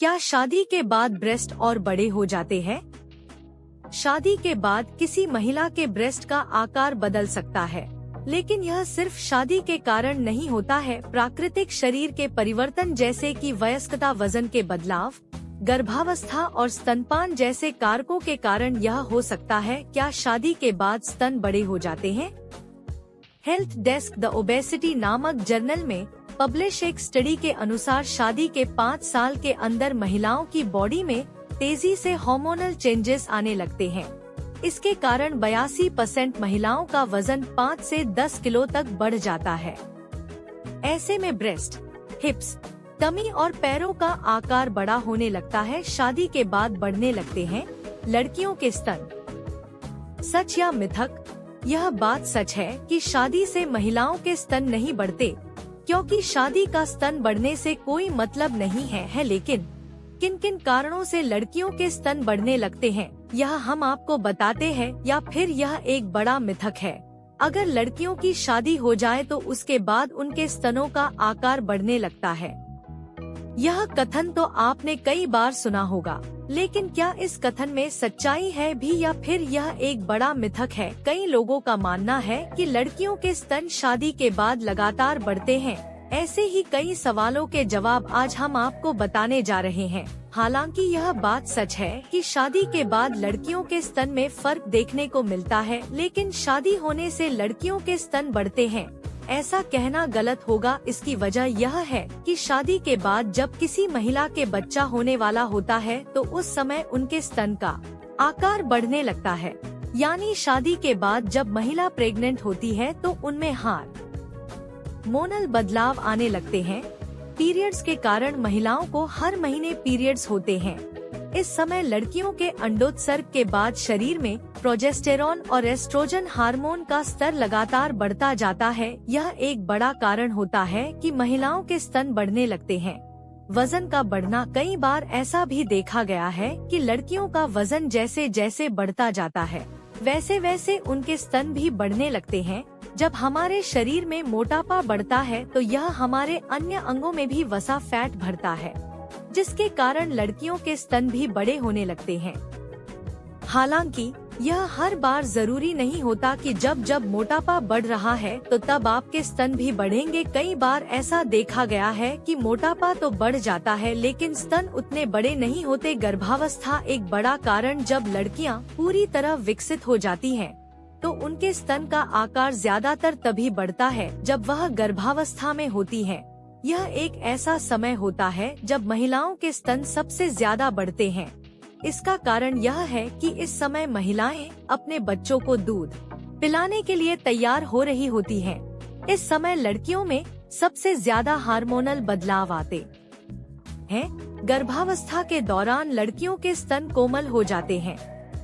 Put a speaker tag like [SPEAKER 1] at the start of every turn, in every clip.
[SPEAKER 1] क्या शादी के बाद ब्रेस्ट और बड़े हो जाते हैं? शादी के बाद किसी महिला के ब्रेस्ट का आकार बदल सकता है, लेकिन यह सिर्फ शादी के कारण नहीं होता है। प्राकृतिक शरीर के परिवर्तन जैसे कि वयस्कता, वजन के बदलाव, गर्भावस्था और स्तनपान जैसे कारकों के कारण यह हो सकता है। क्या शादी के बाद स्तन बड़े हो जाते हैं? हेल्थ डेस्क द ओबेसिटी नामक जर्नल में पब्लिश एक स्टडी के अनुसार शादी के 5 साल के अंदर महिलाओं की बॉडी में तेजी से हार्मोनल चेंजेस आने लगते हैं। इसके कारण 82% महिलाओं का वजन 5 से 10 किलो तक बढ़ जाता है। ऐसे में ब्रेस्ट, हिप्स, टमी और पैरों का आकार बड़ा होने लगता है। शादी के बाद बढ़ने लगते हैं लड़कियों के स्तन। सच या मिथक? यह बात सच है कि शादी से महिलाओं के स्तन नहीं बढ़ते, क्योंकि शादी का स्तन बढ़ने से कोई मतलब नहीं है। लेकिन किन किन कारणों से लड़कियों के स्तन बढ़ने लगते हैं, यह हम आपको बताते हैं, या फिर यह एक बड़ा मिथक है। अगर लड़कियों की शादी हो जाए तो उसके बाद उनके स्तनों का आकार बढ़ने लगता है। यह कथन तो आपने कई बार सुना होगा, लेकिन क्या इस कथन में सच्चाई है भी, या फिर यह एक बड़ा मिथक है? कई लोगों का मानना है कि लड़कियों के स्तन शादी के बाद लगातार बढ़ते हैं। ऐसे ही कई सवालों के जवाब आज हम आपको बताने जा रहे हैं। हालांकि यह बात सच है कि शादी के बाद लड़कियों के स्तन में फर्क देखने को मिलता है, लेकिन शादी होने से लड़कियों के स्तन बढ़ते हैं, ऐसा कहना गलत होगा। इसकी वजह यह है कि शादी के बाद जब किसी महिला के बच्चा होने वाला होता है तो उस समय उनके स्तन का आकार बढ़ने लगता है। यानी शादी के बाद जब महिला प्रेग्नेंट होती है तो उनमें हार्मोनल बदलाव आने लगते हैं। पीरियड्स के कारण महिलाओं को हर महीने पीरियड्स होते हैं। इस समय लड़कियों के अंडोत्सर्ग के बाद शरीर में प्रोजेस्टेरॉन और एस्ट्रोजन हार्मोन का स्तर लगातार बढ़ता जाता है। यह एक बड़ा कारण होता है कि महिलाओं के स्तन बढ़ने लगते हैं। वजन का बढ़ना, कई बार ऐसा भी देखा गया है कि लड़कियों का वजन जैसे जैसे बढ़ता जाता है वैसे वैसे उनके स्तन भी बढ़ने लगते हैं। जब हमारे शरीर में मोटापा बढ़ता है तो यह हमारे अन्य अंगों में भी वसा, फैट भरता है, जिसके कारण लड़कियों के स्तन भी बड़े होने लगते हैं। हालांकि यह हर बार जरूरी नहीं होता कि जब जब मोटापा बढ़ रहा है तो तब आपके स्तन भी बढ़ेंगे। कई बार ऐसा देखा गया है कि मोटापा तो बढ़ जाता है लेकिन स्तन उतने बड़े नहीं होते। गर्भावस्था एक बड़ा कारण, जब लड़कियां पूरी तरह विकसित हो जाती हैं तो उनके स्तन का आकार ज्यादातर तभी बढ़ता है जब वह गर्भावस्था में होती हैं। यह एक ऐसा समय होता है जब महिलाओं के स्तन सबसे ज्यादा बढ़ते हैं। इसका कारण यह है कि इस समय महिलाएं अपने बच्चों को दूध पिलाने के लिए तैयार हो रही होती हैं। इस समय लड़कियों में सबसे ज्यादा हार्मोनल बदलाव आते हैं। गर्भावस्था के दौरान लड़कियों के स्तन कोमल हो जाते हैं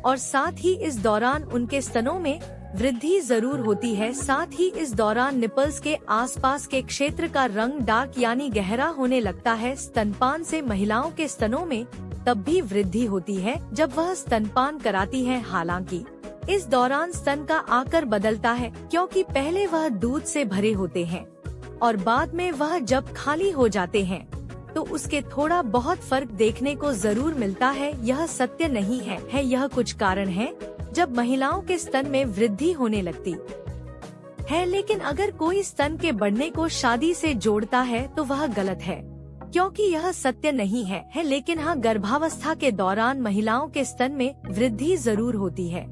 [SPEAKER 1] और साथ ही इस दौरान उनके स्तनों में वृद्धि जरूर होती है। साथ ही इस दौरान निपल्स के आसपास के क्षेत्र का रंग डार्क यानी गहरा होने लगता है। स्तनपान से महिलाओं के स्तनों में तब भी वृद्धि होती है जब वह स्तनपान कराती है। हालांकि इस दौरान स्तन का आकार बदलता है, क्योंकि पहले वह दूध से भरे होते हैं और बाद में वह जब खाली हो जाते हैं तो उसके थोड़ा बहुत फर्क देखने को जरूर मिलता है। यह सत्य नहीं है। यह कुछ कारण है जब महिलाओं के स्तन में वृद्धि होने लगती है, लेकिन अगर कोई स्तन के बढ़ने को शादी से जोड़ता है तो वह गलत है, क्योंकि यह सत्य नहीं है। लेकिन हाँ, गर्भावस्था के दौरान महिलाओं के स्तन में वृद्धि जरूर होती है।